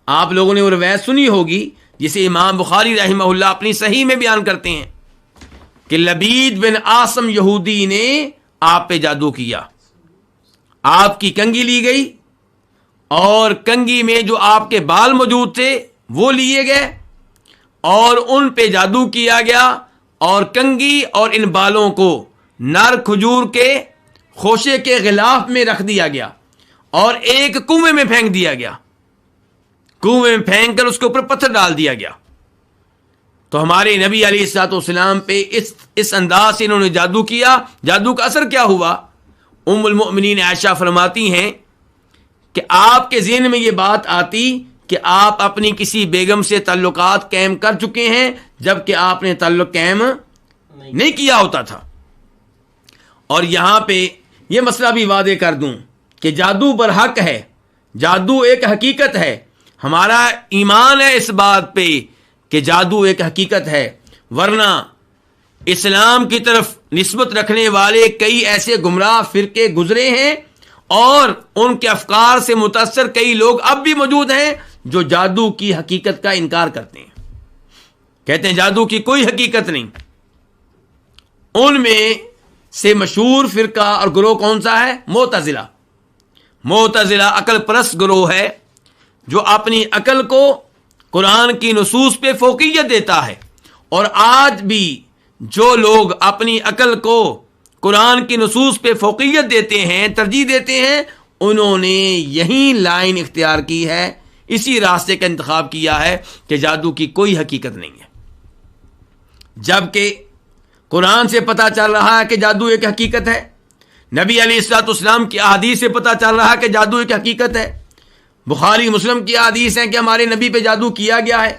آپ لوگوں نے وہ روایت سنی ہوگی جسے امام بخاری رحمہ اللہ اپنی صحیح میں بیان کرتے ہیں کہ لبید بن عاصم یہودی نے آپ پہ جادو کیا. آپ کی کنگھی لی گئی اور کنگھی میں جو آپ کے بال موجود تھے وہ لیے گئے اور ان پہ جادو کیا گیا اور کنگھی اور ان بالوں کو نر کھجور کے خوشے کے غلاف میں رکھ دیا گیا اور ایک کنویں میں پھینک دیا گیا. کنویں میں پھینک کر اس کے اوپر پتھر ڈال دیا گیا. تو ہمارے نبی علیہ الصلوۃ والسلام پہ اس انداز سے انہوں نے جادو کیا. جادو کا اثر کیا ہوا؟ ام المؤمنین عائشہ فرماتی ہیں کہ آپ کے ذہن میں یہ بات آتی کہ آپ اپنی کسی بیگم سے تعلقات قائم کر چکے ہیں جبکہ آپ نے تعلق قائم نہیں کیا ہوتا تھا. اور یہاں پہ یہ مسئلہ بھی واضح کر دوں کہ جادو برحق ہے، جادو ایک حقیقت ہے. ہمارا ایمان ہے اس بات پہ کہ جادو ایک حقیقت ہے، ورنہ اسلام کی طرف نسبت رکھنے والے کئی ایسے گمراہ فرقے گزرے ہیں اور ان کے افکار سے متاثر کئی لوگ اب بھی موجود ہیں جو جادو کی حقیقت کا انکار کرتے ہیں، کہتے ہیں جادو کی کوئی حقیقت نہیں. ان میں سے مشہور فرقہ اور گروہ کون سا ہے؟ معتزلہ. معتزلہ عقل پرست گروہ ہے جو اپنی عقل کو قرآن کی نصوص پہ فوقیت دیتا ہے. اور آج بھی جو لوگ اپنی عقل کو قرآن کی نصوص پہ فوقیت دیتے ہیں، ترجیح دیتے ہیں، انہوں نے یہی لائن اختیار کی ہے، اسی راستے کا انتخاب کیا ہے کہ جادو کی کوئی حقیقت نہیں ہے. جبکہ قرآن سے پتہ چل رہا ہے کہ جادو ایک حقیقت ہے، نبی علیہ الصلوۃ والسلام کی احادیث سے پتہ چل رہا ہے کہ جادو ایک حقیقت ہے، بخاری مسلم کی احادیث ہیں کہ ہمارے نبی پہ جادو کیا گیا ہے.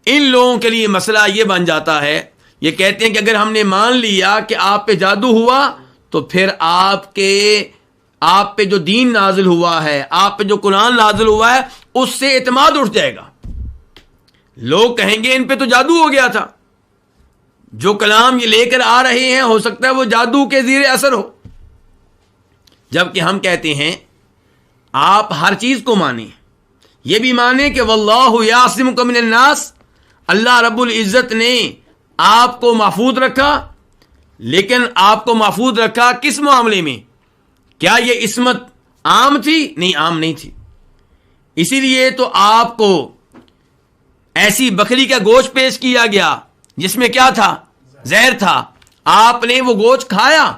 ان لوگوں کے لیے مسئلہ یہ بن جاتا ہے، یہ کہتے ہیں کہ اگر ہم نے مان لیا کہ آپ پہ جادو ہوا تو پھر آپ پہ جو دین نازل ہوا ہے، آپ پہ جو قرآن نازل ہوا ہے، اس سے اعتماد اٹھ جائے گا. لوگ کہیں گے ان پہ تو جادو ہو گیا تھا، جو کلام یہ لے کر آ رہے ہیں ہو سکتا ہے وہ جادو کے زیر اثر ہو. جبکہ ہم کہتے ہیں آپ ہر چیز کو مانیں، یہ بھی مانیں کہ واللہ یعصمک من الناس، اللہ رب العزت نے آپ کو محفوظ رکھا. لیکن آپ کو محفوظ رکھا کس معاملے میں؟ کیا یہ عصمت عام تھی؟ نہیں، عام نہیں تھی. اسی لیے تو آپ کو ایسی بکری کا گوشت پیش کیا گیا جس میں کیا تھا؟ زہر تھا. آپ نے وہ گوشت کھایا،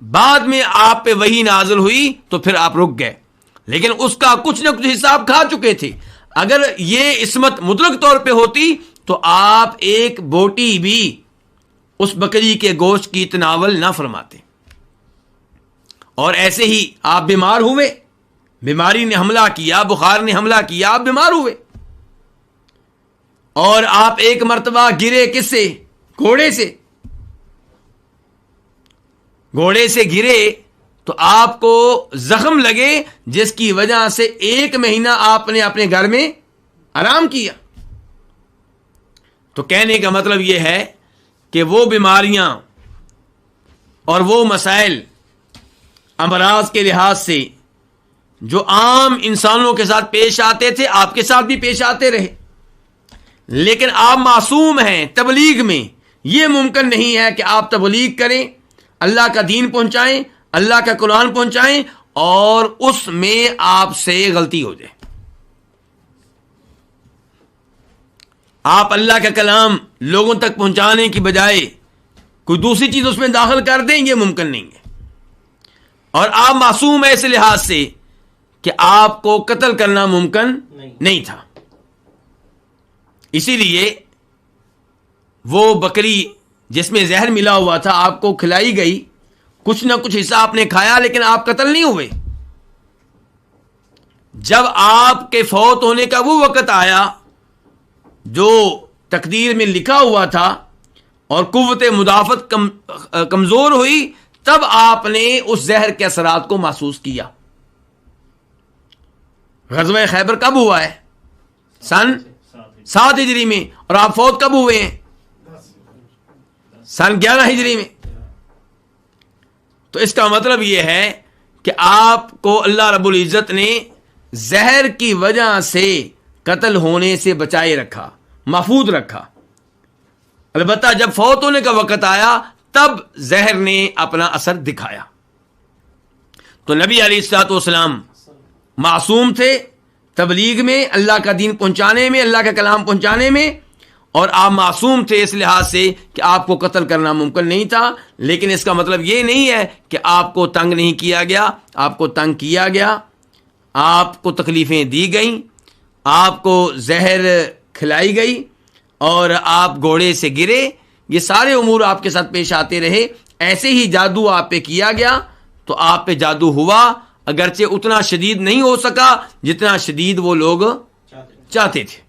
بعد میں آپ پہ وحی نازل ہوئی تو پھر آپ رک گئے، لیکن اس کا کچھ نہ کچھ حصہ آپ کھا چکے تھے. اگر یہ عصمت مطلق طور پہ ہوتی تو آپ ایک بوٹی بھی اس بکری کے گوشت کی تناول نہ فرماتے. اور ایسے ہی آپ بیمار ہوئے، بیماری نے حملہ کیا، بخار نے حملہ کیا، آپ بیمار ہوئے اور آپ ایک مرتبہ گرے، کس سے؟ گھوڑے سے. گھوڑے سے گرے تو آپ کو زخم لگے جس کی وجہ سے 1 مہینہ آپ نے اپنے گھر میں آرام کیا. تو کہنے کا مطلب یہ ہے کہ وہ بیماریاں اور وہ مسائل امراض کے لحاظ سے جو عام انسانوں کے ساتھ پیش آتے تھے آپ کے ساتھ بھی پیش آتے رہے، لیکن آپ معصوم ہیں. تبلیغ میں یہ ممکن نہیں ہے کہ آپ تبلیغ کریں، اللہ کا دین پہنچائیں، اللہ کا قرآن پہنچائیں اور اس میں آپ سے غلطی ہو جائے. آپ اللہ کا کلام لوگوں تک پہنچانے کی بجائے کوئی دوسری چیز اس میں داخل کر دیں، یہ ممکن نہیں ہے. اور آپ معصوم ہیں اس لحاظ سے کہ آپ کو قتل کرنا ممکن نہیں تھا. اسی لیے وہ بکری جس میں زہر ملا ہوا تھا آپ کو کھلائی گئی، کچھ نہ کچھ حصہ آپ نے کھایا، لیکن آپ قتل نہیں ہوئے. جب آپ کے فوت ہونے کا وہ وقت آیا جو تقدیر میں لکھا ہوا تھا اور قوت مدافعت کمزور ہوئی، تب آپ نے اس زہر کے اثرات کو محسوس کیا. غزوہ خیبر کب ہوا ہے؟ سن 7 ہجری میں. اور آپ فوت کب ہوئے ہیں؟ سن 11 ہجری میں. تو اس کا مطلب یہ ہے کہ آپ کو اللہ رب العزت نے زہر کی وجہ سے قتل ہونے سے بچائے رکھا، محفوظ رکھا۔ البتہ جب فوت ہونے کا وقت آیا تب زہر نے اپنا اثر دکھایا۔ تو نبی علیہ الصلوۃ والسلام معصوم تھے تبلیغ میں، اللہ کا دین پہنچانے میں، اللہ کا کلام پہنچانے میں، اور آپ معصوم تھے اس لحاظ سے کہ آپ کو قتل کرنا ممکن نہیں تھا۔ لیکن اس کا مطلب یہ نہیں ہے کہ آپ کو تنگ نہیں کیا گیا، آپ کو تنگ کیا گیا، آپ کو تکلیفیں دی گئیں، آپ کو زہر کھلائی گئی اور آپ گھوڑے سے گرے، یہ سارے امور آپ کے ساتھ پیش آتے رہے۔ ایسے ہی جادو آپ پہ کیا گیا تو آپ پہ جادو ہوا، اگرچہ اتنا شدید نہیں ہو سکا جتنا شدید وہ لوگ چاہتے تھے۔